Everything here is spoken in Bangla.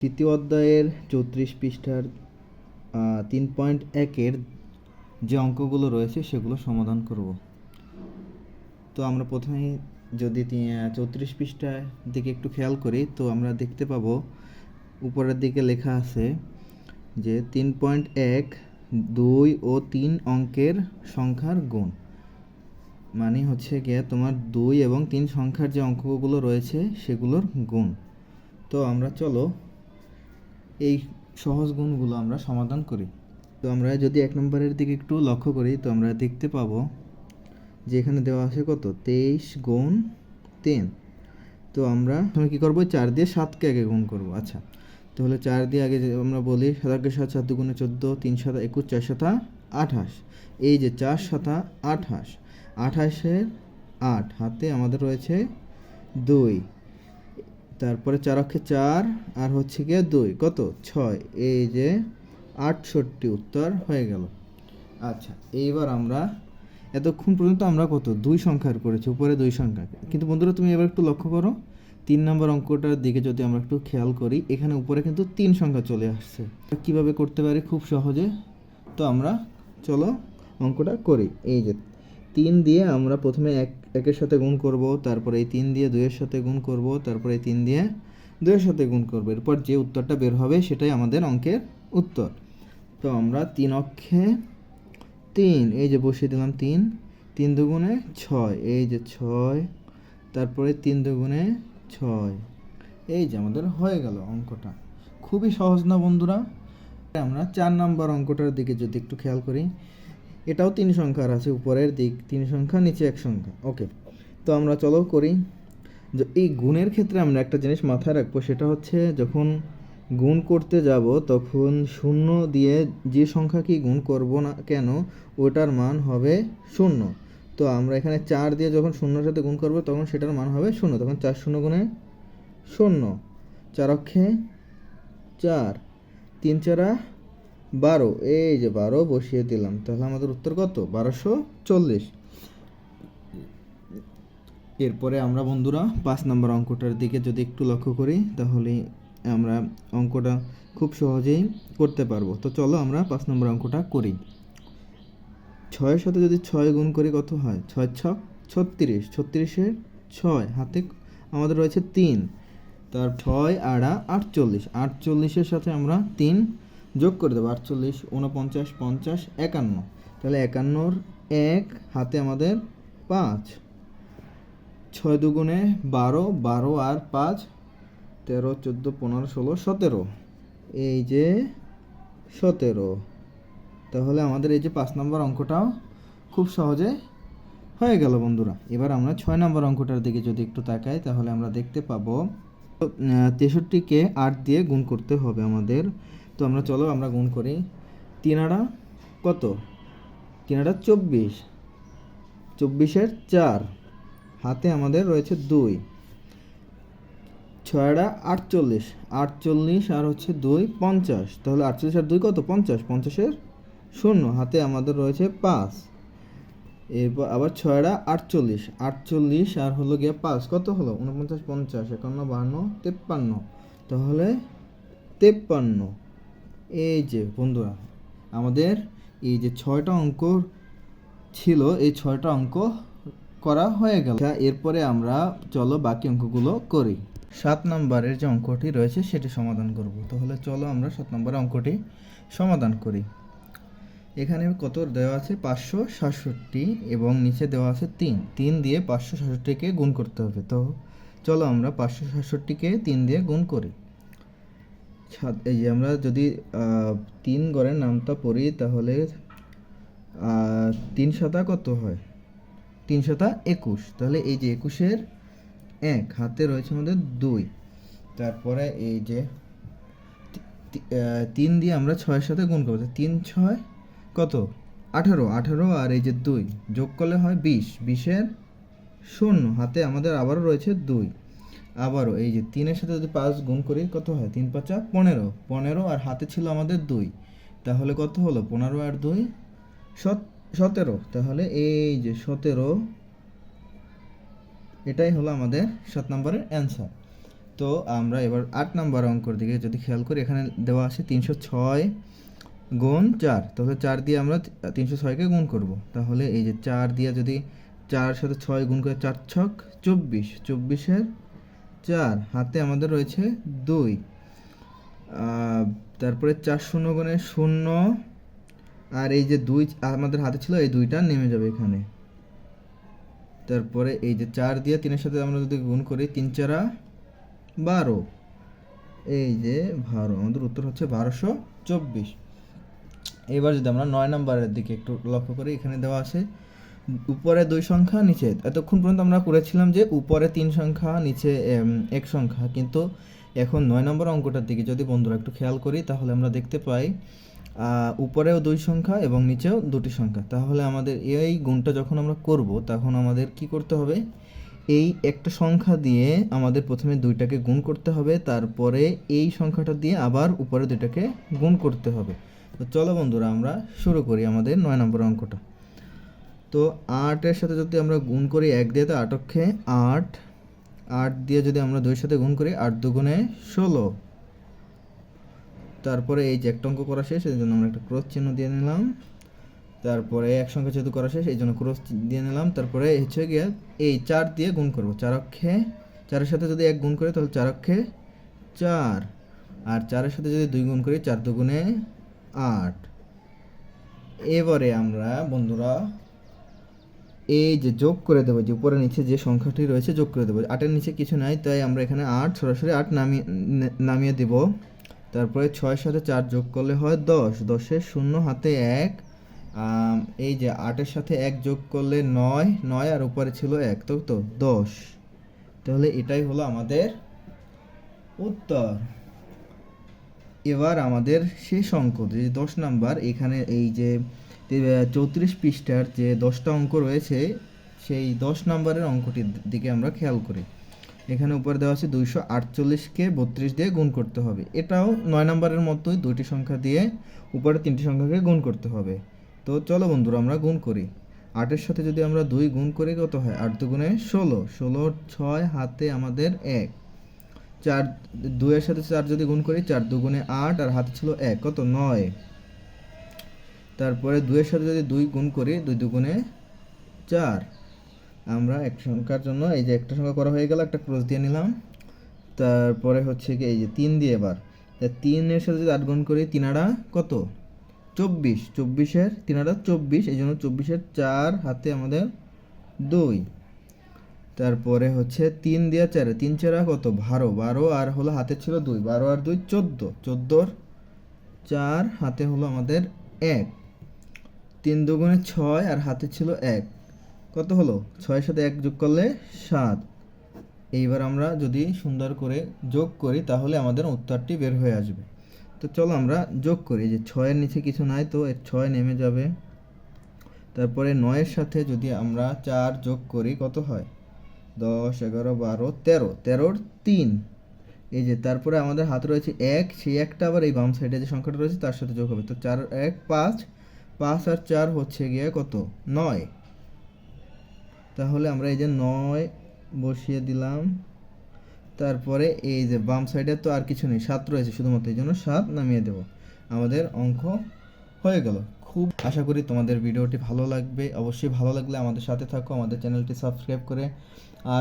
তৃতীয় অধ্যায়ের 34 পৃষ্ঠার 3.1-এর যে অঙ্কগুলো রয়েছে সেগুলো সমাধান করব। তো আমরা প্রথমেই যদি 34 পৃষ্ঠার দিকে একটু খেয়াল করি, তো আমরা দেখতে পাবো উপরের দিকে লেখা আছে যে 3.1 2 ও 3 অঙ্কের সংখ্যার গুণ। মানে হচ্ছে গিয়ে তোমার 2 এবং 3 সংখ্যার যে অঙ্কগুলো রয়েছে সেগুলোর গুণ। তো আমরা চলো এই সহজ গুণগুলো আমরা সমাধান করি। তো আমরা যদি 1 নম্বরের দিকে একটু লক্ষ্য করি, তো আমরা দেখতে পাবো যে এখানে দেওয়া আছে কত 23 গুণ 3। তো আমরা কী করব, 4 দিয়ে 7কে আগে গুণ করব। আচ্ছা, তাহলে 4 দিয়ে আগে আমরা বলি 7 7 7 দুগুণে 14, 3 7 21, 4 7 28। এই যে 4 7 28, 28-এর 8 হাতে আমাদের রয়েছে 2। তারপরে 4 অক্ষে 4 আর হচ্ছে গিয়ে 2 কত 6। এই যে 68 উত্তর হয়ে গেল। আচ্ছা, এইবার আমরা এতক্ষণ পর্যন্ত আমরা কত 2 সংখ্যার করেছি, উপরে 2 সংখ্যা। কিন্তু বন্ধুরা তুমি এবার একটু লক্ষ্য করো 3 নম্বর অঙ্কটার দিকে যদি আমরা একটু খেয়াল করি, এখানে উপরে কিন্তু 3 সংখ্যা চলে আসছে। কিভাবে করতে পারি খুব সহজে। তো আমরা চলো অঙ্কটা করি। এই যে 3 দিয়ে আমরা প্রথমে একের সাথে গুণ করব, তারপরে এই 3 দিয়ে 2 এর সাথে গুণ করব, তারপরে এই 3 দিয়ে 2 এর সাথে গুণ করব। এরপর যে উত্তরটা বের হবে সেটাই আমাদের অঙ্কের উত্তর। তো আমরা 3 অক্ষে 3 এই যে বসিয়ে দিলাম 3, 3 দুগুণে 6, এই যে 6, তারপরে 3 দুগুণে 6। এই যে আমাদের হয়ে গেল অঙ্কটা। খুবই সহজ না বন্ধুরা? আমরা 4 নম্বর অঙ্কটার দিকে যদি একটু খেয়াল করি, এটাও 3 সংখ্যার আছে, উপরের দিক 3 সংখ্যা, নিচে 1 সংখ্যা। ওকে, তো আমরা চলো করি। যে এই গুণের ক্ষেত্রে আমরা একটা জিনিস মাথায় রাখবো, সেটা হচ্ছে যখন গুণ করতে যাব তখন 0 দিয়ে যে সংখ্যা কি গুণ করব না কেন ওটার মান হবে 0। তো আমরা এখানে 4 দিয়ে যখন 0-এর সাথে গুণ করব তখন সেটার মান হবে 0। তখন 4 0 গুণে 0, 4 অক্ষে 4, 3 4 12, এই যে 12 বসিয়ে দিলাম। তাহলে আমাদের উত্তর কত 1240। এরপরে আমরা বন্ধুরা 5 নম্বর অঙ্কটার দিকে যদি একটু লক্ষ্য করি, তাহলে আমরা অঙ্কটা খুব সহজেই করতে পারবো। তো চলো আমরা 5 নম্বর অঙ্কটা করি। 6-এর সাথে যদি 6 গুণ করি কত হয়, 6 6 36, 36-এর 6 হাতে আমাদের রয়েছে 3, তার 6 আর 48, 48-এর সাথে আমরা 3 যোগ করে দেবো, 48 49 50 51। তাহলে 51-র 1 হাতে আমাদের 5, 6 দুগুণে 12, 12 আর 5 13 14 15 16 17, এই যে 17। তাহলে আমাদের এই যে 5 নম্বর অঙ্কটাও খুব সহজে হয়ে গেল বন্ধুরা। এবার আমরা 6 নম্বর অঙ্কটার দিকে যদি একটু তাকাই, তাহলে আমরা দেখতে পাবো 63-কে 8 দিয়ে গুণ করতে হবে আমাদের। তো আমরা চলো আমরা গুণ করি। 3 আড়া কত, 3 আড়া 24, 24-এর 4 হাতে আমাদের রয়েছে 2, 6 আড়া 48, 48 আর হচ্ছে 2 50। তাহলে 48 আর 2 কত 50, 50-এর 0 হাতে আমাদের রয়েছে 5। এরপর আবার 6 আড়া 48, 48 আর হলো গিয়ে 5 কত হলো 49 50 51 52 53। তাহলে 53। এই যে বন্ধুরা আমাদের এই যে 6টা অঙ্ক ছিল, এই 6টা অঙ্ক করা হয়ে গেল। এরপরে আমরা চলো বাকি অঙ্কগুলো করি। 7 নম্বরের যে অঙ্কটি রয়েছে সেটি সমাধান করব। তাহলে চলো আমরা 7 নম্বরের অঙ্কটি সমাধান করি। এখানে কত দেওয়া আছে 567 এবং নিচে দেওয়া আছে 3 দিয়ে 567-কে গুণ করতে হবে। তো চলো আমরা 567-কে 3 দিয়ে গুণ করি। এই যে আমরা যদি 3 ঘরের নামটা পড়ি, তাহলে 3 7 কত হয় 3 7 21। তাহলে এই যে 21-এর 1 হাতে রয়েছে আমাদের 2। তারপরে এই যে 3 দিয়ে আমরা 6-এর সাথে গুণ করবো। 3 6 কত 18, 18 আর এই যে 2 যোগ করলে হয় 20, 20-এর 0 হাতে আমাদের আবারও রয়েছে 2। আবারও এই যে 3-এর সাথে যদি 5 গুণ করি কত হয় 3 5 15, 15 আর হাতে ছিল আমাদের 2। তাহলে কত হলো 15 আর 2 17। তাহলে এই যে 17, এটাই হলো আমাদের 7 নম্বরের অ্যান্সার। তো তো আমরা এবার 8 নাম্বার অঙ্কর দিকে যদি খেয়াল করি, এখানে দেওয়া আছে 306 গুণ 4। তাহলে 4 দিয়ে আমরা 306কে গুণ করব। তাহলে এই যে 4 দিয়ে যদি 4 সাথে 6 গুণ করে 4 ছক 24, 24-এর 4, হাতে আমাদের রয়েছে 2। তারপরে 4 শূন্য গুণে 0, আর এই যে 2 আমাদের হাতে ছিল, এই 2টা নেমে যাবে এখানে। তারপরে এই যে 4 দিয়ে 3-এর সাথে আমরা যদি গুণ করি, 3 4 12, এই যে 12, আমাদের উত্তর হচ্ছে 1224। এবার যদি আমরা 9 নাম্বারের দিকে একটু লক্ষ্য করি, এখানে দেওয়া আছে উপরে 2 সংখ্যা, নিচে, এতক্ষণ পর্যন্ত আমরা করেছিলাম যে উপরে 3 সংখ্যা, নিচে 1 সংখ্যা, কিন্তু এখন 9 নম্বর অঙ্কটার দিকে যদি বন্ধুরা একটু খেয়াল করি, তাহলে আমরা দেখতে পাই উপরেও 2 সংখ্যা এবং নিচেও 2টি সংখ্যা। তাহলে আমাদের এই গুণটা যখন আমরা করব, তখন আমাদের কি করতে হবে, এই একটা সংখ্যা দিয়ে আমাদের প্রথমে 2টাকে গুণ করতে হবে, তারপরে এই সংখ্যাটা দিয়ে আবার উপরে 2টাকে গুণ করতে হবে। তো চলো বন্ধুরা আমরা শুরু করি আমাদের 9 নম্বর অঙ্কটা। তো 8-এর সাথে যদি আমরা গুণ করি 1 দিয়ে, তো 8 অক্ষে 8, 8 দিয়ে যদি আমরা 2-এর সাথে গুণ করি 8 দুগুণে 16। তারপরে এই যে একটা অঙ্ক করা শেষ, এই জন্য আমরা একটা ক্রস চিহ্ন দিয়ে নিলাম। তারপরে এক সংখ্যা যেহেতু করা শেষ, এই জন্য ক্রস দিয়ে নিলাম। তারপরে হচ্ছে গিয়ে এই 4 দিয়ে গুণ করব, 4 অক্ষে 4-এর সাথে যদি 1 গুণ করি তাহলে 4 অক্ষে 4, আর 4-এর সাথে যদি 2 গুণ করি 4 দুগুণে 8। এবারে আমরা বন্ধুরা এই যে যোগ করে দেবো, যে উপরে নিচে যে সংখ্যাটি রয়েছে যোগ করে দেবো। 8-এর নিচে কিছু নাই, তাই আমরা এখানে 8 সরাসরি 8 নামিয়ে দেব। তারপরে 6-এর সাথে 4 যোগ করলে হয় 10, 10-এর 0 হাতে 1, এই যে 8-এর সাথে 1 যোগ করলে 9, 9 আর উপরে ছিল 1, তো 10। তাহলে এটাই হলো আমাদের উত্তর। এবার আমাদের শেষ অঙ্ক যে 10 নাম্বার, এখানে এই যে 34 পৃষ্ঠার যে 10টা অঙ্ক রয়েছে, সেই 10 নাম্বারের অঙ্কটির দিকে আমরা খেয়াল করি। এখানে উপরে দেওয়া আছে 248কে 32 দিয়ে গুণ করতে হবে। এটাও 9 নাম্বারের মতোই 2টি সংখ্যা দিয়ে উপরে 3টি সংখ্যাকে গুণ করতে হবে। তো চলো বন্ধুরা আমরা গুণ করি। 8-এর সাথে যদি আমরা 2 গুণ করি কত হয়, 8 দুগুণে 16, 16 6 হাতে আমাদের 1, 4 2-এর সাথে 4 যদি গুণ করি 4 দুগুণে 8, আর হাতে ছিল 1, কত 9। তারপরে 2-এর সাথে যদি 2 গুণ করি 2 দুগুণে 4। আমরা এক সংখ্যার জন্য এই যে একটা সংখ্যা করা হয়ে গেল, একটা ক্রস দিয়ে নিলাম। তারপরে হচ্ছে কি এই যে 3 দিয়ে, এবার 3-এর সাথে যদি 8 গুণ করি 3 আড়া কত 24, 24-এর 3 আড়া 24, এই জন্য 24-এর 4 হাতে আমাদের 2। তারপরে হচ্ছে 3 দিয়ে 4, 3 4 কত 12, 12 আর হলো হাতে ছিল 2, 12 আর 2 14, 14-এর 4 হাতে হলো আমাদের 1, 3 দুগুণে 6 আর হাতে ছিল 1, কত হলো 6-এর সাথে 1 যোগ করলে 7। এইবার আমরা যদি সুন্দর করে যোগ করি তাহলে আমাদের উত্তরটি বের হয়ে আসবে। তো চলো আমরা যোগ করি। যে 6-এর নিচে কিছু নাই, তো এর 6 নেমে যাবে। তারপরে 9-এর সাথে যদি আমরা 4 যোগ করি কত হয়, 10 11 12 13, 13-এর 3, এই যে তারপরে আমাদের হাতে রয়েছে 1, সেই একটা আবার এই বাম সাইডে যে সংখ্যাটা রয়েছে তার সাথে যোগ হবে। তো 4 1 5, 5 আর 4 হচ্ছে গিয়ে কত 9। তাহলে আমরা এই যে 9 বসিয়ে দিলাম। তারপরে এই যে বাম সাইডে তো আর কিছু নেই, 7 রয়েছে শুধুমাত্র, এই জন্য 7 নামিয়ে দেব। আমাদের অঙ্ক হয়ে গেল। খুব আশা করি তোমাদের ভিডিওটি ভালো লাগবে। অবশ্যই ভালো লাগলে আমাদের সাথে থাকো, আমাদের চ্যানেলটি সাবস্ক্রাইব করে। আর